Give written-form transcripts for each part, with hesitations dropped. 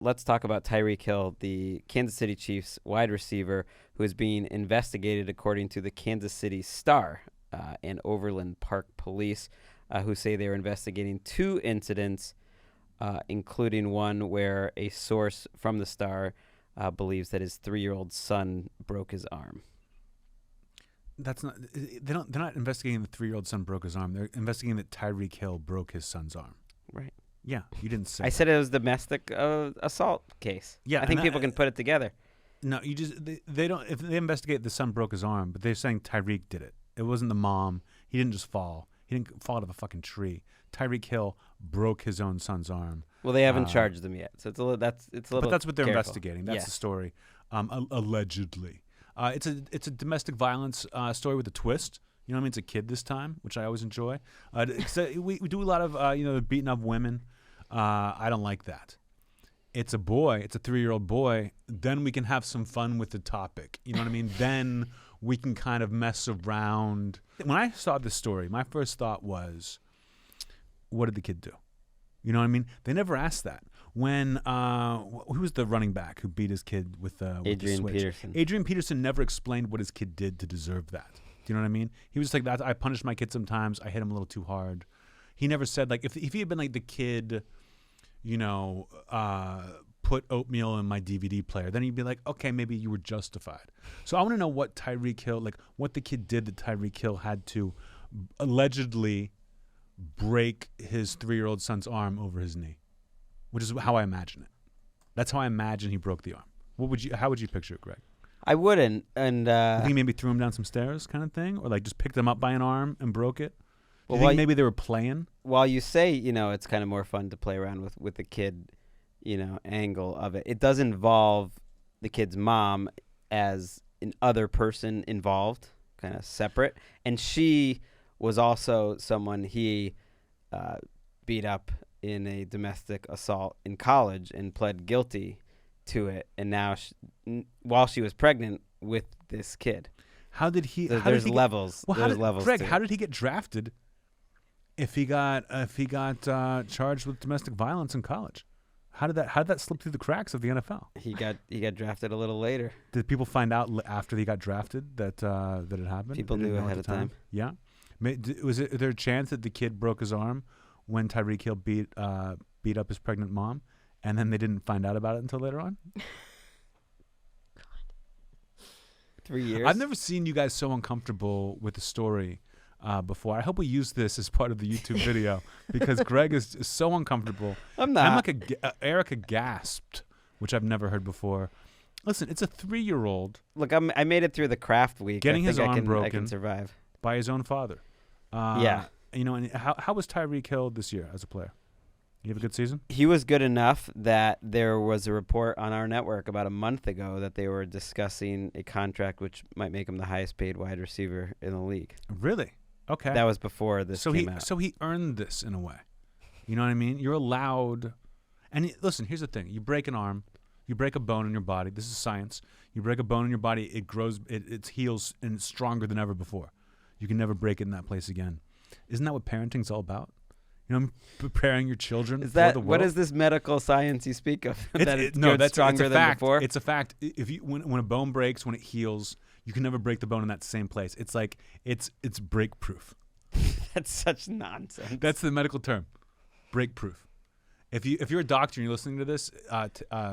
let's talk about Tyreek Hill, the Kansas City Chiefs wide receiver who is being investigated according to the Kansas City Star and Overland Park Police, who say they were investigating 2 incidents, including one where a source from the Star believes that his 3-year-old son broke his arm. That's not. They're not investigating the 3-year-old son broke his arm. They're investigating that Tyreek Hill broke his son's arm. Right. Yeah, you didn't say. I said it was domestic assault case. Yeah, I think people can put it together. No, you just they don't. If they investigate the son broke his arm, but they're saying Tyreek did it. It wasn't the mom. He didn't just fall. He didn't fall out of a fucking tree. Tyreek Hill broke his own son's arm. Well, they haven't charged him yet, so it's a little. But that's what they're careful. investigating. That's the story. Allegedly, it's a domestic violence story with a twist. You know what I mean? It's a kid this time, which I always enjoy. We do a lot of beating up women. I don't like that. It's a boy. It's a 3-year-old boy. Then we can have some fun with the topic. You know what I mean? Then we can kind of mess around. When I saw this story, my first thought was, what did the kid do? You know what I mean? They never asked that. When who was the running back who beat his kid with the switch? Peterson. Adrian Peterson never explained what his kid did to deserve that. Do you know what I mean? He was like, that. I punish my kid sometimes. I hit him a little too hard. He never said, like, if he had been like the kid, put oatmeal in my DVD player, then he'd be like, okay, maybe you were justified. So I want to know what Tyreek Hill, like what the kid did that Tyreek Hill had to allegedly break his 3-year-old son's arm over his knee, which is how I imagine it. That's how I imagine he broke the arm. How would you picture it, Greg? I wouldn't, and I think he maybe threw him down some stairs, kind of thing, or like just picked him up by an arm and broke it. Well, you think maybe they were playing? While you say, it's kind of more fun to play around with the kid, angle of it. It does involve the kid's mom as an other person involved, kind of separate, and she was also someone he beat up in a domestic assault in college and pled guilty to it, and now while she was pregnant with this kid. How did he? There's levels. There's levels. Greg, how did he get drafted? If he got charged with domestic violence in college, how did that slip through the cracks of the NFL? He got drafted a little later. Did people find out after he got drafted that it happened? People knew ahead of time. Yeah. Was there a chance that the kid broke his arm when Tyreek Hill beat up his pregnant mom, and then they didn't find out about it until later on? 3 years. I've never seen you guys so uncomfortable with the story before. I hope we use this as part of the YouTube video because Greg is so uncomfortable. I'm not. I'm like Erica gasped, which I've never heard before. Listen, it's a 3-year-old. Look, I made it through the craft week. Getting his arm broken. I can survive. By his own father. Yeah. And how was Tyreek Hill this year as a player? You have a good season? He was good enough that there was a report on our network about a month ago that they were discussing a contract which might make him the highest paid wide receiver in the league. Really? Okay. That was before this came out. So he earned this in a way. You know what I mean? You're allowed. And listen, here's the thing. You break an arm. You break a bone in your body. This is science. You break a bone in your body. It grows. It heals and it's stronger than ever before. You can never break it in that place again. Isn't that what parenting's all about? Preparing your children for the world. What is this medical science you speak of? That's stronger it's a than fact. before? It's a fact. When a bone breaks, when it heals, you can never break the bone in that same place. It's like it's break proof. That's such nonsense. That's the medical term, break proof. If you're a doctor and you're listening to this,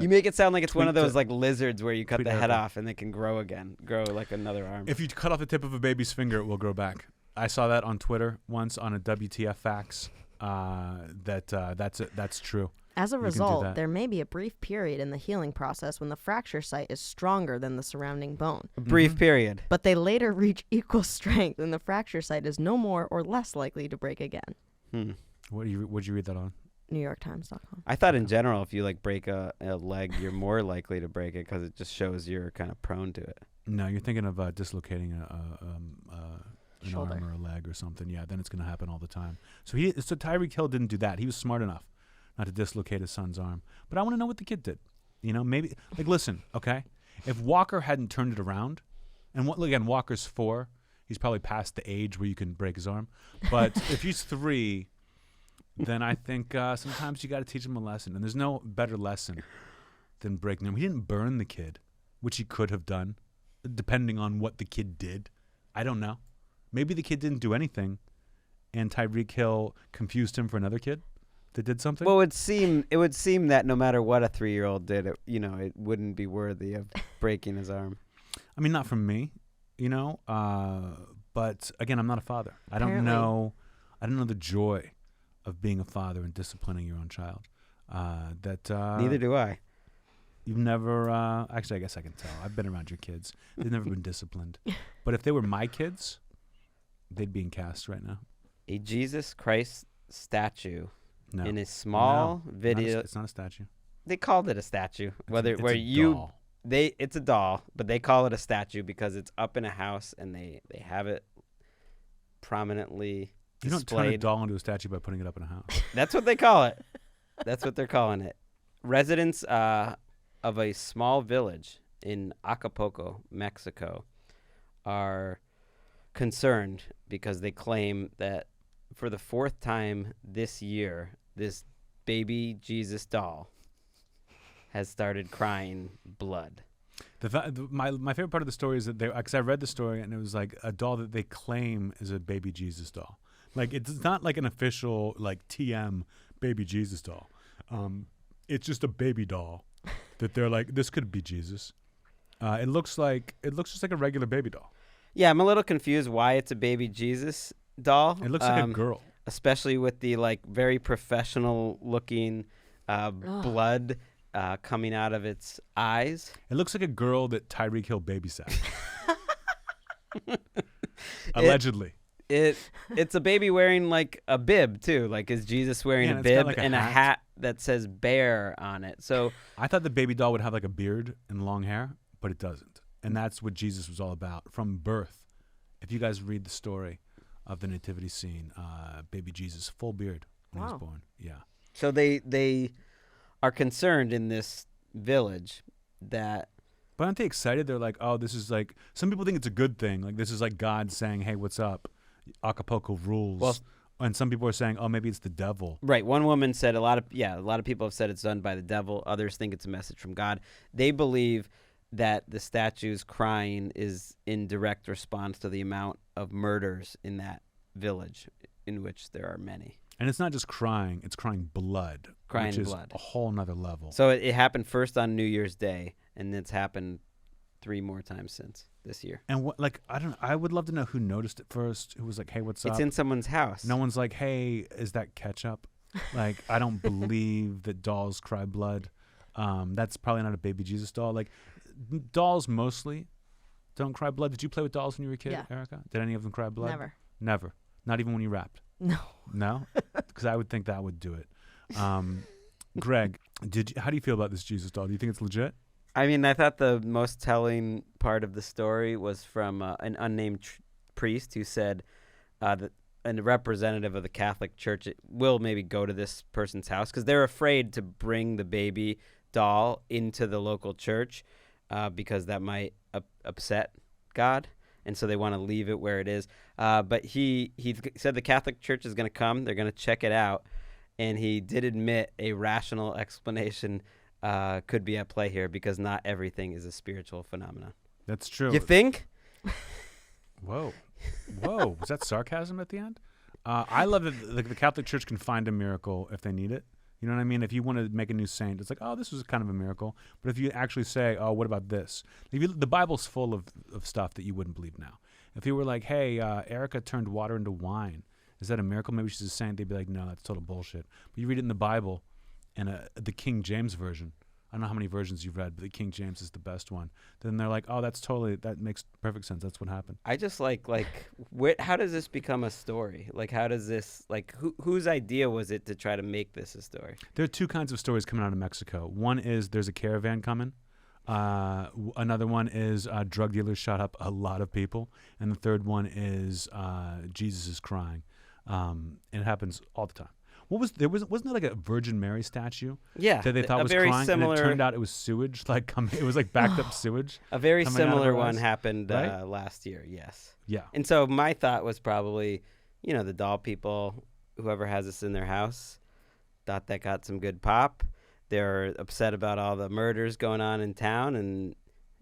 you make it sound like it's one of those to- like lizards where you cut the head Erica. off and they can grow again, grow like another arm. If you cut off the tip of a baby's finger, it will grow back. I saw that on Twitter once on a WTF facts. That's true. As a You can do result, that. there may be a brief period in the healing process when the fracture site is stronger than the surrounding bone. A brief period. But they later reach equal strength and the fracture site is no more or less likely to break again. Would you read that on? NewYorkTimes.com. I thought in general, if you like break a leg, you're more likely to break it because it just shows you're kind of prone to it. No, you're thinking of dislocating an Shoulder. arm or a leg or something. Yeah, then it's going to happen all the time. So Tyreek Hill didn't do that. He was smart enough not to dislocate his son's arm. But I want to know what the kid did. Maybe listen, okay? If Walker hadn't turned it around, and again, Walker's 4, he's probably past the age where you can break his arm. But if he's 3, then I think sometimes you got to teach him a lesson. And there's no better lesson than breaking them. He didn't burn the kid, which he could have done, depending on what the kid did. I don't know. Maybe the kid didn't do anything, and Tyreek Hill confused him for another kid that did something. Well, it would seem that no matter what a 3-year-old did, it wouldn't be worthy of breaking his arm. I mean, not from me, but again, I'm not a father. I don't Apparently. know the joy of being a father and disciplining your own child. Neither do I. You've never, actually, I guess I can tell. I've been around your kids. They've never been disciplined. But if they were my kids, they'd be in cast right now. A Jesus Christ statue No. in a small No, video. it's not a statue. They called it a statue. It's a doll. It's a doll, but they call it a statue because it's up in a house and they have it prominently You don't turn a displayed. doll into a statue by putting it up in a house. That's what they call it. That's what they're calling it. Residents of a small village in Acapulco, Mexico, are concerned because they claim that for the 4th time this year, this baby Jesus doll has started crying blood. My favorite part of the story is that because I read the story and it was like a doll that they claim is a baby Jesus doll. Like it's not like an official like TM baby Jesus doll. It's just a baby doll that they're like, this could be Jesus. It looks just like a regular baby doll. Yeah, I'm a little confused why it's a baby Jesus doll. It looks like a girl. Especially with the like very professional looking blood coming out of its eyes. It looks like a girl that Tyreek Hill babysat. Allegedly. It's a baby wearing like a bib too. Like is Jesus wearing Yeah, a and it's got, bib like, a and a hat. hat that says bear on it? So I thought the baby doll would have like a beard and long hair, but it doesn't. And that's what Jesus was all about from birth. If you guys read the story of the nativity scene, baby Jesus, full beard when he Wow. was born. Yeah. So they are concerned in this village that But aren't they excited? They're like, oh, this is like, some people think it's a good thing. Like this is like God saying, hey, what's up? Acapulco rules. Well, and some people are saying, oh, maybe it's the devil. right. One woman said a lot of people have said it's done by the devil. Others think it's a message from God. They believe that the statue's crying is in direct response to the amount of murders in that village, in which there are many. And it's not just crying, it's crying blood. Crying which is blood. a whole nother level. So it happened first on New Year's Day, and it's happened 3 more times since this year. And what, like, I would love to know who noticed it first, who was like, hey, what's up? It's in someone's house. No one's like, hey, is that ketchup? Like, I don't believe that dolls cry blood. That's probably not a baby Jesus doll. Like, dolls mostly don't cry blood. Did you play with dolls when you were a kid, Yeah. Erica? Did any of them cry blood? Never. Never. Not even when you rapped? No. No? Because I would think that would do it. Greg, how do you feel about this Jesus doll? Do you think it's legit? I mean, I thought the most telling part of the story was from an unnamed priest who said that a representative of the Catholic Church will maybe go to this person's house because they're afraid to bring the baby doll into the local church because that might upset God. And so they want to leave it where it is. But he said the Catholic Church is going to come. They're going to check it out. And he did admit a rational explanation could be at play here because not everything is a spiritual phenomenon. That's true. You think? Whoa. Was that sarcasm at the end? I love that the Catholic Church can find a miracle if they need it. You know what I mean? If you want to make a new saint, it's like, oh, this was kind of a miracle. But if you actually say, oh, what about this? The Bible's full of stuff that you wouldn't believe now. If you were like, hey, Erica turned water into wine, is that a miracle? Maybe she's a saint. They'd be like, no, that's total bullshit. But you read it in the Bible, in the King James version. I don't know how many versions you've read, but the King James is the best one. Then they're like, oh, that makes perfect sense. That's what happened. I just how does this become a story? Like, how does this, like, whose idea was it to try to make this a story? There are two kinds of stories coming out of Mexico. One is there's a caravan coming. Another one is drug dealers shot up a lot of people. And the third one is Jesus is crying. And it happens all the time. Wasn't there like a Virgin Mary statue? Yeah, That they thought was very crying, similar. and it turned out it was sewage. It was like backed up sewage. A very coming out of similar her one eyes, happened right? last year. Yes. Yeah. And so my thought was probably, the doll people, whoever has this in their house, thought that got some good pop. they're upset about all the murders going on in town, and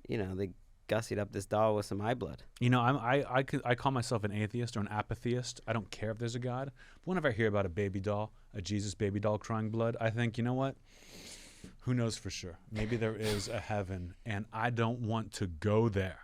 they gussied up this doll with some eye blood. I call myself an atheist or an apatheist. I don't care if there's a God. But whenever I hear about a baby doll, a Jesus baby doll crying blood, I think, you know what? Who knows for sure? Maybe there is a heaven, and I don't want to go there.